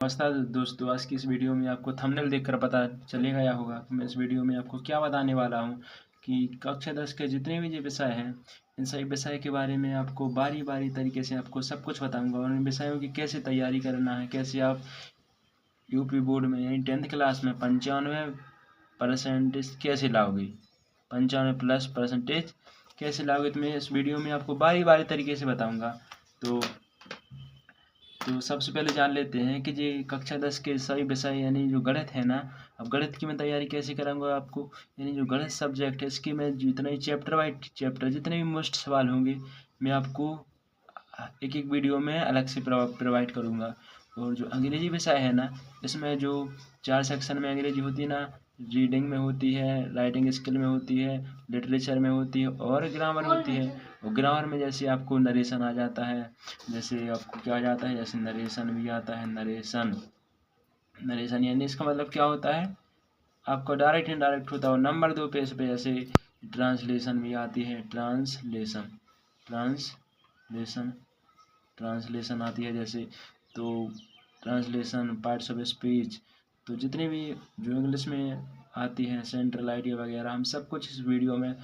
नमस्कार दोस्तों, आज की इस वीडियो में आपको थंबनेल देखकर पता चलेगा या होगा कि मैं इस वीडियो में आपको क्या बताने वाला हूं कि कक्षा 10 के जितने भी जो विषय हैं, इन सभी विषय के बारे में आपको बारी बारी तरीके से आपको सब कुछ बताऊंगा और इन विषयों की कैसे तैयारी करना है, कैसे आप यूपी बोर्ड में यानी 10th क्लास में 95% कैसे लाओगे, 95+ % कैसे लाओगे, तो मैं इस वीडियो में आपको बारी बारी तरीके से बताऊँगा। तो सबसे पहले जान लेते हैं कि जी कक्षा 10 के सभी विषय यानी जो गणित है ना। अब गणित की मैं तैयारी कैसे कराऊंगा आपको, यानी जो गणित सब्जेक्ट है इसकी मैं जितना ही चैप्टर बाई चैप्टर जितने भी मोस्ट सवाल होंगे मैं आपको एक एक वीडियो में अलग से प्रोवाइड करूंगा। और जो अंग्रेजी विषय है ना, इसमें जो 4 सेक्शन में अंग्रेजी होती है ना, रीडिंग में होती है, राइटिंग स्किल में होती है, लिटरेचर में होती है और ग्रामर होती है। और ग्रामर में जैसे आपको नरेशन आ जाता है, जैसे आपको क्या आ जाता है, जैसे नरेशन भी आता है। नरेशन नरेशन यानी इसका मतलब क्या होता है, आपका डायरेक्ट इनडायरेक्ट होता है। और नंबर 2 पेज पे जैसे ट्रांसलेशन भी आती है, ट्रांसलेशन ट्रांसलेशन आती है जैसे। तो ट्रांसलेशन, पार्ट्स ऑफ स्पीच, तो जितने भी जो इंग्लिश में आती हैं, सेंट्रल आइडिया वगैरह, हम सब कुछ इस वीडियो में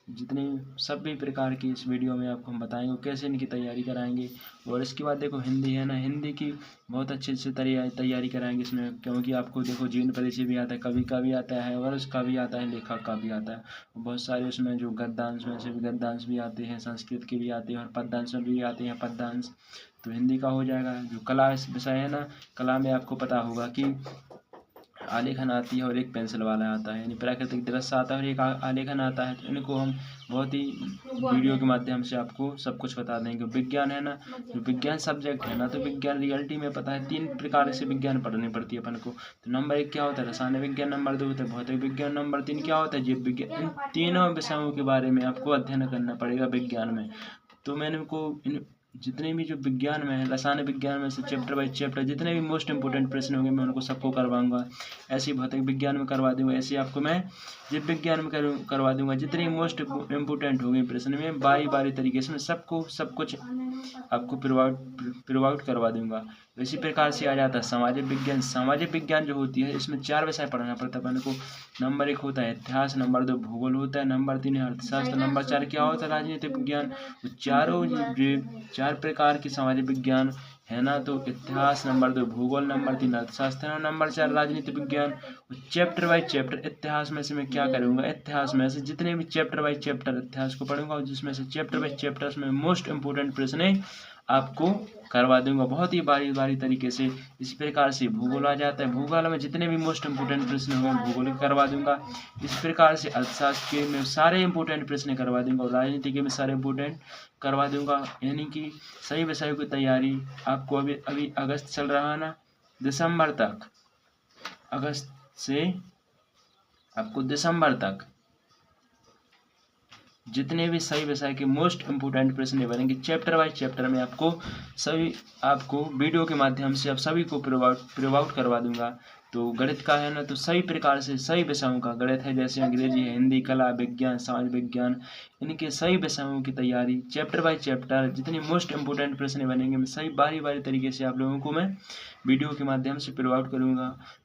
जितने सभी प्रकार की इस वीडियो में आपको हम बताएंगे कैसे इनकी तैयारी कराएंगे। और इसके बाद देखो हिंदी है ना, हिंदी की बहुत अच्छे से तैयारी कराएंगे इसमें, क्योंकि आपको देखो जीवन परिचय भी आता है, कवि का भी आता है और उसका भी आता है, लेखक का भी आता है। बहुत सारे उसमें जो गद्यांश में से भी गद्यांश भी आते हैं, संस्कृत के भी आते हैं और पद्यांश में भी आते हैं पद्यांश। तो हिंदी का हो जाएगा। जो कला विषय है ना, कला में आपको पता होगा कि आलेखन आती है और एक पेंसिल वाला आता है, यानी प्राकृतिक दृश्य आता है और एक आलेखन आता है। तो इनको हम बहुत ही वीडियो के माध्यम से आपको सब कुछ बता देंगे। विज्ञान है ना, जो विज्ञान सब्जेक्ट है ना, तो विज्ञान रियलिटी में पता है 3 प्रकार से विज्ञान पढ़नी पड़ती है अपन को। तो नंबर 1 क्या होता है, रसायन विज्ञान। नंबर 2 होता है भौतिक विज्ञान। नंबर 3 क्या होता है, जीव विज्ञान। इन तीनों विषयों के बारे में आपको अध्ययन करना पड़ेगा विज्ञान में। तो मैंने इनको जितने भी जो विज्ञान में है, रसायन विज्ञान में से चैप्टर बाई चैप्टर जितने भी मोस्ट इंपोर्टेंट प्रश्न होंगे मैं उनको सबको करवाऊंगा। ऐसे ही भौतिक विज्ञान में करवा दूंगा, ऐसे आपको मैं जीव विज्ञान में करवा दूंगा। जितने मोस्ट इंपोर्टेंट होंगे प्रश्न में बारी बारी तरीके से मैं सब कुछ आपको प्रोवाइड करवा दूंगा। तो इसी प्रकार से आ जाता है सामाजिक विज्ञान। सामाजिक विज्ञान जो होती है इसमें 4 विषय पढ़ना पड़ता है अपन को। नंबर 1 होता है इतिहास, नंबर 2 भूगोल होता है, नंबर 3 है अर्थशास्त्र, नंबर 4 क्या होता है, राजनीतिक विज्ञान। तो चारों 4 प्रकार की सामाजिक विज्ञान है ना, तो इतिहास, नंबर 2 भूगोल, नंबर 3 अर्थशास्त्र और नंबर 4 राजनीति विज्ञान। चैप्टर बाई चैप्टर इतिहास में से मैं क्या करूँगा, इतिहास में से जितने भी चैप्टर बाई चैप्टर इतिहास को पढ़ूंगा और जिसमें से चैप्टर बाई चैप्टर में मोस्ट इंपोर्टेंट प्रश्न आपको करवा दूंगा बहुत ही बारी बारी तरीके से। इसी प्रकार से भूगोल आ जाता है, भूगोल में जितने भी मोस्ट इंपोर्टेंट प्रश्न होंगे भूगोल के करवा दूंगा। इस प्रकार से अर्थशास्त्र के में सारे इंपोर्टेंट प्रश्न करवा दूंगा और राजनीति के में सारे इंपोर्टेंट करवा दूंगा। यानी कि सही विषयों की तैयारी आपको अभी अगस्त चल रहा है ना, दिसंबर तक, अगस्त से आपको दिसंबर तक जितने भी सही विषय के मोस्ट इंपोर्टेंट प्रश्न बनेंगे चैप्टर बाय चैप्टर में आपको वीडियो के माध्यम से आप सभी को प्रोवाइड करवा दूंगा। तो गणित का है ना, तो सही प्रकार से सही विषयों का गणित है, जैसे अंग्रेजी है, हिंदी, कला, विज्ञान, समाज विज्ञान, इनके सही विषयों की तैयारी चैप्टर बाय चैप्टर जितने मोस्ट इंपोर्टेंट प्रश्न बनेंगे मैं सही बारी बारी तरीके से आप लोगों को मैं वीडियो के माध्यम से प्रोवाइड करूँगा। तो